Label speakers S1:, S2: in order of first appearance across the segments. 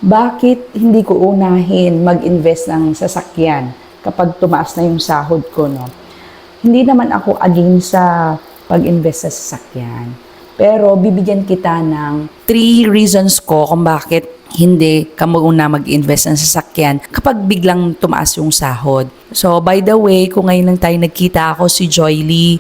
S1: Bakit hindi ko unahin mag-invest ng sasakyan kapag tumaas na yung sahod ko, no? Hindi naman ako against sa pag-invest sa sasakyan. Pero bibigyan kita ng 3 reasons ko kung bakit hindi ka muna mag-invest ng sasakyan kapag biglang tumaas yung sahod. So, by the way, kung ngayon lang tayo nagkita, ako si Joy Lee,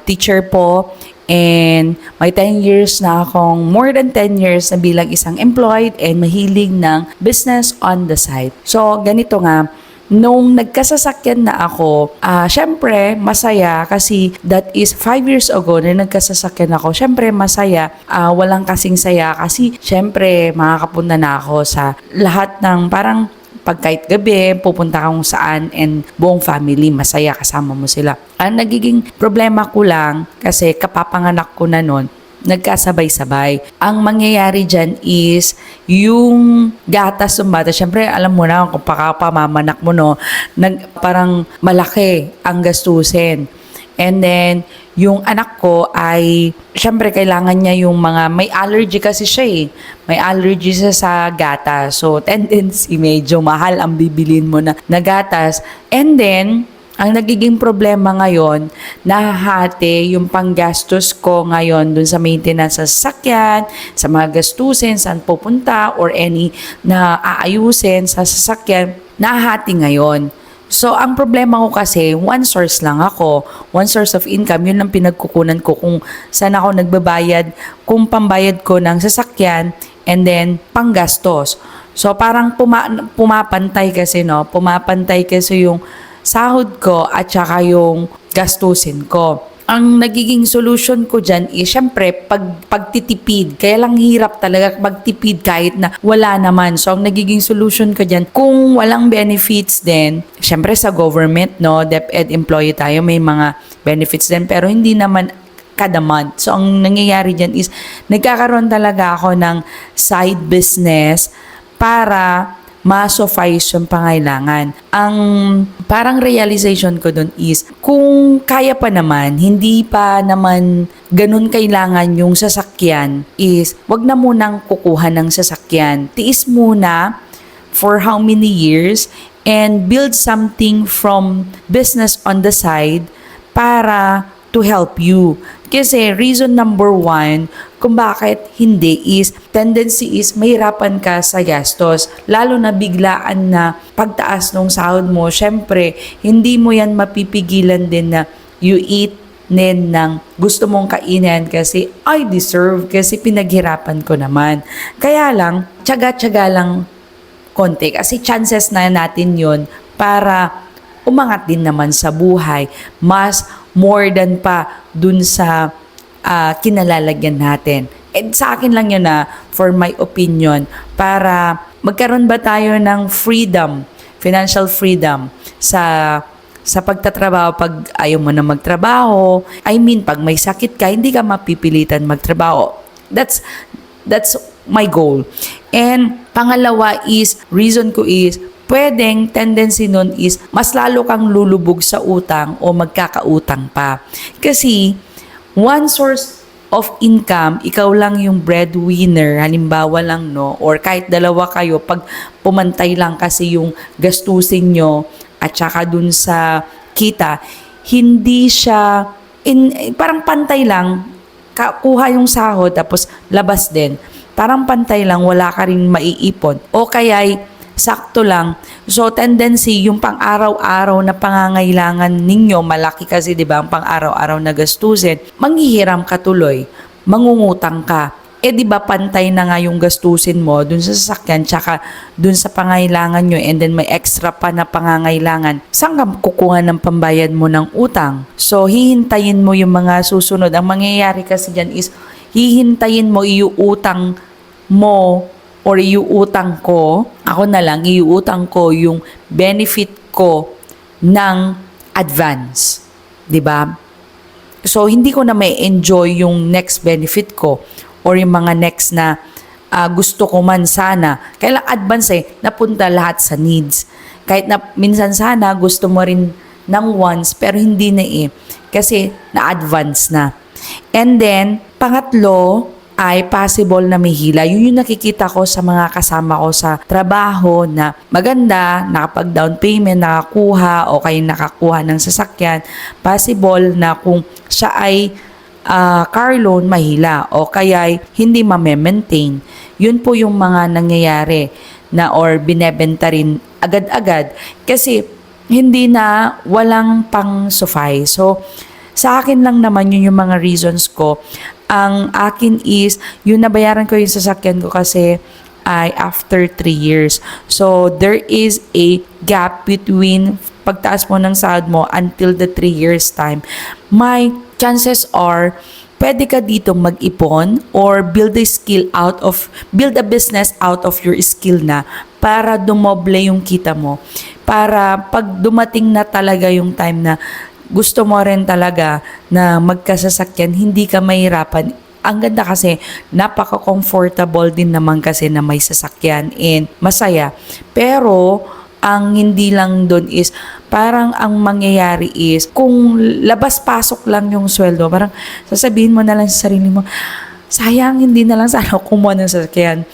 S1: teacher po. And may 10 years na akong, more than 10 years na bilang isang employed and mahilig ng business on the side. So, ganito nga, nung nagkasasakyan na ako, syempre, masaya kasi that is 5 years ago na nagkasasakyan ako. Syempre, masaya. Walang kasing saya kasi syempre, makakapunta na ako sa lahat ng parang pag kahit gabi, pupunta ka kung saan and buong family, masaya kasama mo sila. Ang nagiging problema ko lang, kasi kapapanganak ko na nun, nagkasabay-sabay. Ang mangyayari dyan is, yung gatas ng bata, syempre alam mo na kung pamamanak mo, no, parang malaki ang gastusin. And then, yung anak ko ay, syempre kailangan niya yung mga, may allergy kasi siya eh. May allergy siya sa gatas. So, tendency, medyo mahal ang bibilin mo na gatas. And then, ang nagiging problema ngayon, nahahati yung panggastos ko ngayon dun sa maintenance sa sasakyan, sa mga gastusin, saan pupunta, or any na aayusin sa sasakyan, nahahati ngayon. So, ang problema ko kasi, one source lang ako. One source of income, yun ang pinagkukunan ko kung saan ako nagbabayad, kung pambayad ko ng sasakyan, and then panggastos. So, parang pumapantay kasi, no? Pumapantay kasi yung sahod ko at saka yung gastusin ko. Ang nagiging solution ko dyan is, syempre, pagtitipid. Kaya lang hirap talaga magtipid kahit na wala naman. So, ang nagiging solution ko dyan, kung walang benefits din, syempre sa government, no, DepEd employee tayo, may mga benefits din, pero hindi naman kada month. So, ang nangyayari dyan is, nagkakaroon talaga ako ng side business para ma-suffice yung pangailangan. Ang parang realization ko dun is, kung kaya pa naman, hindi pa naman ganun kailangan yung sasakyan, is wag na munang kukuha ng sasakyan. Tiis muna for how many years and build something from business on the side para to help you. Kasi reason number 1 kung bakit hindi is, tendency is mahirapan ka sa gastos. Lalo na biglaan na pagtaas ng sahod mo, syempre, hindi mo yan mapipigilan din na you eat din ng gusto mong kainin kasi I deserve, kasi pinaghirapan ko naman. Kaya lang, tiyaga-tiyaga lang konti kasi chances na natin yun para umangat din naman sa buhay. Mas more than pa dun sa kinalalagyan natin. And sa akin lang yun for my opinion, para magkaroon ba tayo ng freedom, financial freedom sa pagtatrabaho pag ayaw mo na magtrabaho. I mean, pag may sakit ka, hindi ka mapipilitan magtrabaho. That's my goal. And pangalawa is, reason ko is, pwedeng tendency nun is mas lalo kang lulubog sa utang o magkakautang pa. Kasi one source of income, ikaw lang yung breadwinner, halimbawa lang, no, or kahit dalawa kayo, pag pumantay lang kasi yung gastusin nyo at saka dun sa kita, hindi siya, parang pantay lang, kuha yung sahod tapos labas din. Parang pantay lang, wala ka rin maiipon. O kaya'y sakto lang. So, tendency, yung pang-araw-araw na pangangailangan ninyo, malaki kasi, di ba, ang pang-araw-araw na gastusin, manghihiram ka tuloy, mangungutang ka. Di ba, pantay na nga yung gastusin mo dun sa sasakyan, tsaka dun sa pangailangan nyo, and then may extra pa na pangangailangan. Saan ka kukuha ng pambayad mo ng utang? So, hihintayin mo yung mga susunod. Ang mangyayari kasi dyan is, hihintayin mo iuutang mo or iuutang ko, ako na lang, iuutang ko yung benefit ko ng advance. 'Di ba? So, hindi ko na may enjoy yung next benefit ko or yung mga next na gusto ko man sana. Kailang advance napunta lahat sa needs. Kahit na minsan sana gusto mo rin ng wants, pero hindi na kasi na-advance na. And then, pangatlo, ay possible na may hila. Yun yung nakikita ko sa mga kasama ko sa trabaho na maganda, nakapag-down payment, nakakuha o kaya nakakuha ng sasakyan. Possible na kung siya ay car loan, mahila o kaya hindi ma-maintain. Yun po yung mga nangyayari na or binebenta rin agad-agad kasi hindi na walang pang suffice. So, sa akin lang naman yun yung mga reasons ko. Ang akin is, yung nabayaran ko yung sasakyan ko kasi ay after 3 years. So, there is a gap between pagtaas mo ng sahod mo until the 3 years time. My chances are, pwede ka dito mag-ipon or build a business out of your skill na para dumoble yung kita mo. Para pag dumating na talaga yung time na gusto mo rin talaga na magkasasakyan, hindi ka mahirapan. Ang ganda kasi, napaka-comfortable din naman kasi na may sasakyan and masaya. Pero, ang hindi lang doon is, parang ang mangyayari is, kung labas-pasok lang yung sweldo, parang sasabihin mo na lang sa sarili mo, sayang, hindi na lang sana kumuha ng sasakyan.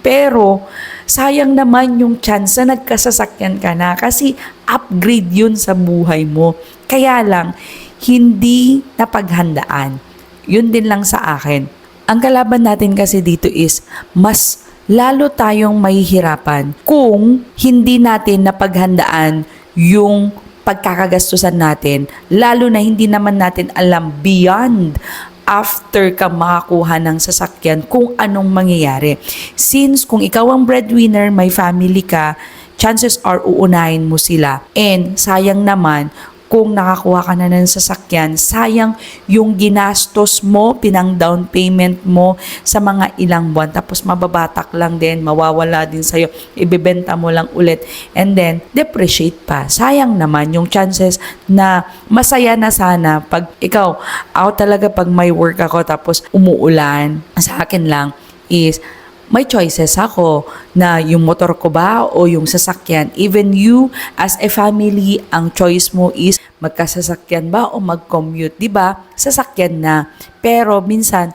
S1: Pero, sayang naman yung chance na nagkasasakyan ka na kasi upgrade yun sa buhay mo. Kaya lang, hindi napaghandaan. Yun din lang sa akin. Ang kalaban natin kasi dito is, mas lalo tayong mahihirapan kung hindi natin napaghandaan yung pagkakagastusan natin, lalo na hindi naman natin alam beyond after ka makakuha ng sasakyan kung anong mangyayari. Since kung ikaw ang breadwinner, may family ka, chances are uunahin mo sila. And sayang naman, kung nakakuha ka na ng sasakyan, sayang yung ginastos mo, pinang down payment mo sa mga ilang buwan. Tapos mababatak lang din, mawawala din sa'yo, ibebenta mo lang ulit. And then, depreciate pa. Sayang naman yung chances na masaya na sana pag ikaw, ako talaga pag may work ako tapos umuulan, sa akin lang is, may choices ako na yung motor ko ba o yung sasakyan. Even you as a family, ang choice mo is magkasasakyan ba o mag-commute, 'di ba? Sasakyan na. Pero minsan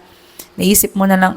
S1: naisip mo na lang,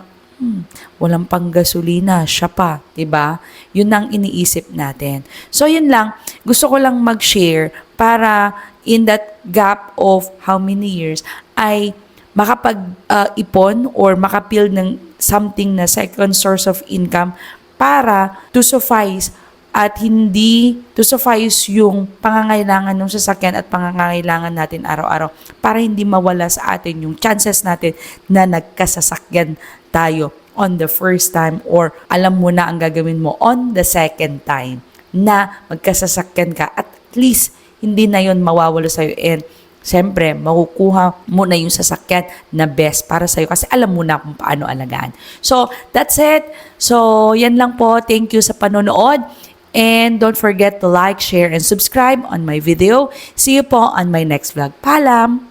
S1: walang pang gasolina, siya pa, 'di ba? Yun ang iniisip natin. So yun lang, gusto ko lang mag-share para in that gap of how many years ay makapag-ipon or makapil ng something na second source of income para to suffice at hindi to suffice yung pangangailangan ng sasakyan at pangangailangan natin araw-araw para hindi mawala sa atin yung chances natin na nagkasasakyan tayo on the first time or alam mo na ang gagawin mo on the second time na magkasasakyan ka at least hindi na yon mawawala sa'yo and siyempre, makukuha mo na yung sasakyan na best para sa'yo kasi alam mo na kung paano alagaan. So, that's it. So, yan lang po. Thank you sa panonood. And don't forget to like, share, and subscribe on my video. See you po on my next vlog. Paalam!